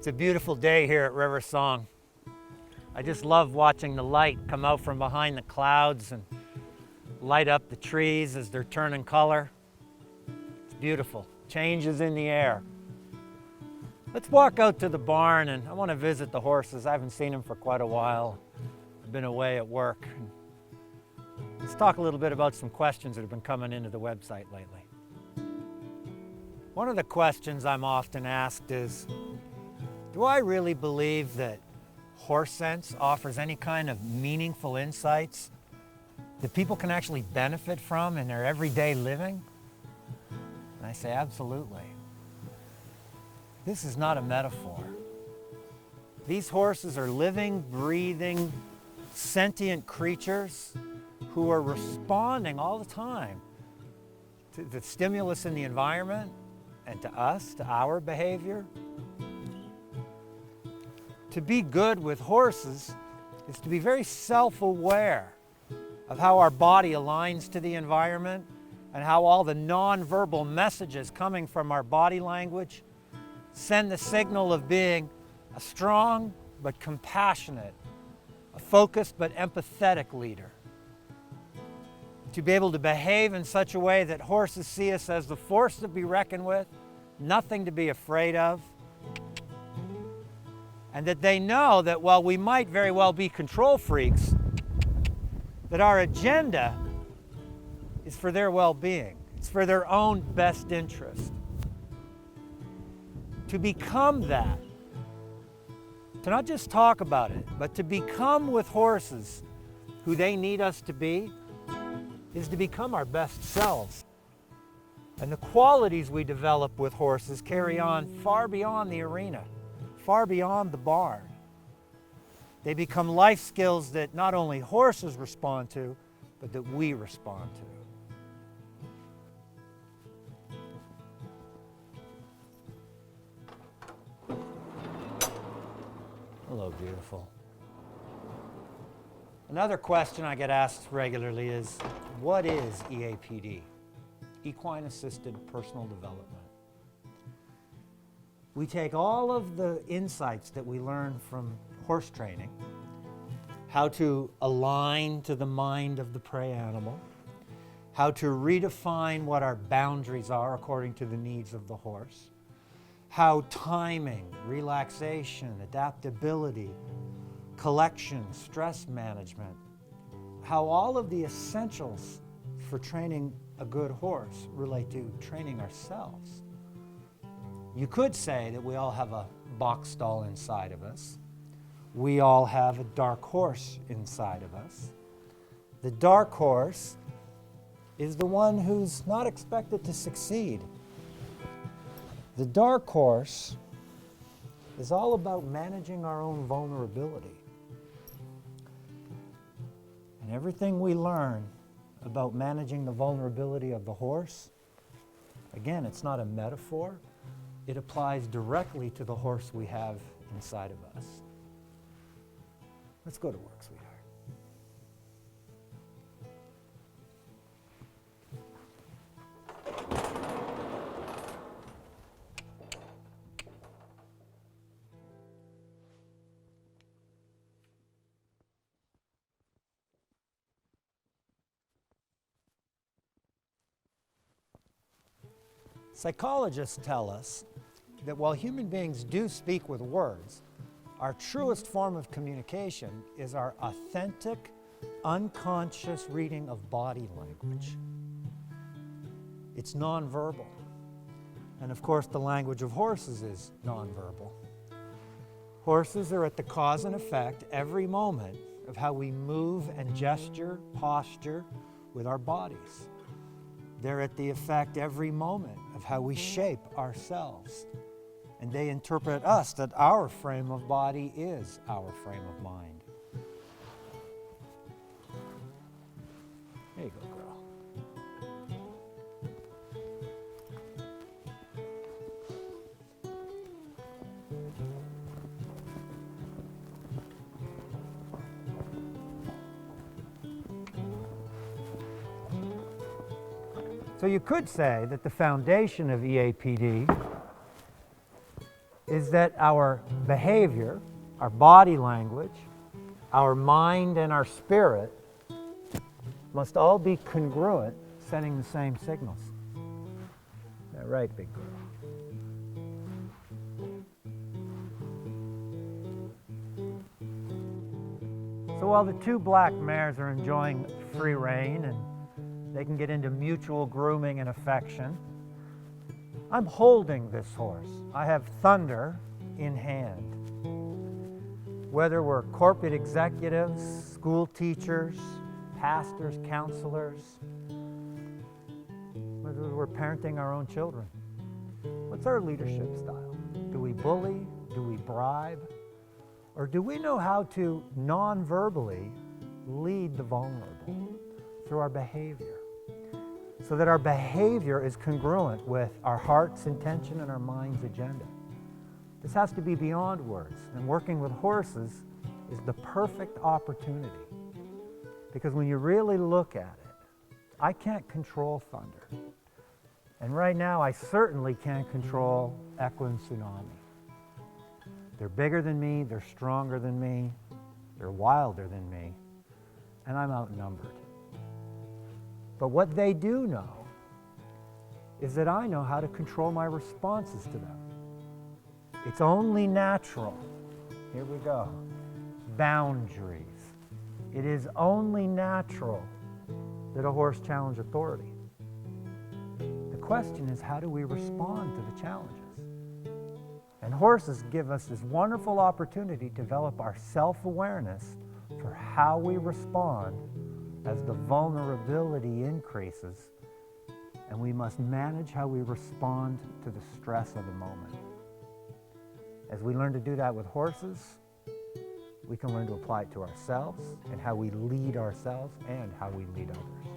It's a beautiful day here at River Song. I just love watching the light come out from behind the clouds and light up the trees as they're turning color. It's beautiful. Changes in the air. Let's walk out to the barn, and I want to visit the horses. I haven't seen them for quite a while. I've been away at work. Let's talk a little bit about some questions that have been coming into the website lately. One of the questions I'm often asked is, do I really believe that horse sense offers any kind of meaningful insights that people can actually benefit from in their everyday living? And I say, absolutely. This is not a metaphor. These horses are living, breathing, sentient creatures who are responding all the time to the stimulus in the environment and to us, to our behavior. To be good with horses is to be very self-aware of how our body aligns to the environment and how all the non-verbal messages coming from our body language send the signal of being a strong but compassionate, a focused but empathetic leader. To be able to behave in such a way that horses see us as the force to be reckoned with, nothing to be afraid of, and that they know that while we might very well be control freaks, that our agenda is for their well-being. It's for their own best interest. To become that, to not just talk about it, but to become with horses who they need us to be, is to become our best selves. And the qualities we develop with horses carry on far beyond the arena, far beyond the barn. They become life skills that not only horses respond to, but that we respond to. Hello, beautiful. Another question I get asked regularly is, what is EAPD? Equine Assisted Personal Development. We take all of the insights that we learn from horse training, how to align to the mind of the prey animal, how to redefine what our boundaries are according to the needs of the horse, how timing, relaxation, adaptability, collection, stress management, how all of the essentials for training a good horse relate to training ourselves. You could say that we all have a box stall inside of us. We all have a dark horse inside of us. The dark horse is the one who's not expected to succeed. The dark horse is all about managing our own vulnerability. And everything we learn about managing the vulnerability of the horse, again, it's not a metaphor. It applies directly to the horse we have inside of us. Let's go to work, sweetheart. Psychologists tell us that while human beings do speak with words, our truest form of communication is our authentic, unconscious reading of body language. It's nonverbal. And of course, the language of horses is nonverbal. Horses are at the cause and effect every moment of how we move and gesture, posture with our bodies. They're at the effect every moment of how we shape ourselves. And they interpret us that our frame of body is our frame of mind. There you go, girl. So you could say that the foundation of EAPD is that our behavior, our body language, our mind and our spirit must all be congruent, sending the same signals. Is that right, big girl? So while the two black mares are enjoying free rein and they can get into mutual grooming and affection, I'm holding this horse. I have Thunder in hand. Whether we're corporate executives, school teachers, pastors, counselors, whether we're parenting our own children, what's our leadership style? Do we bully? Do we bribe? Or do we know how to non-verbally lead the vulnerable through our behavior, so that our behavior is congruent with our heart's intention and our mind's agenda? This has to be beyond words, and working with horses is the perfect opportunity. Because when you really look at it, I can't control Thunder. And right now, I certainly can't control Equa and Tsunami. They're bigger than me, they're stronger than me, they're wilder than me, and I'm outnumbered. But what they do know is that I know how to control my responses to them. It's only natural. Here we go. Boundaries. It is only natural that a horse challenge authority. The question is, how do we respond to the challenges? And horses give us this wonderful opportunity to develop our self-awareness for how we respond as the vulnerability increases, and we must manage how we respond to the stress of the moment. As we learn to do that with horses, we can learn to apply it to ourselves and how we lead ourselves and how we lead others.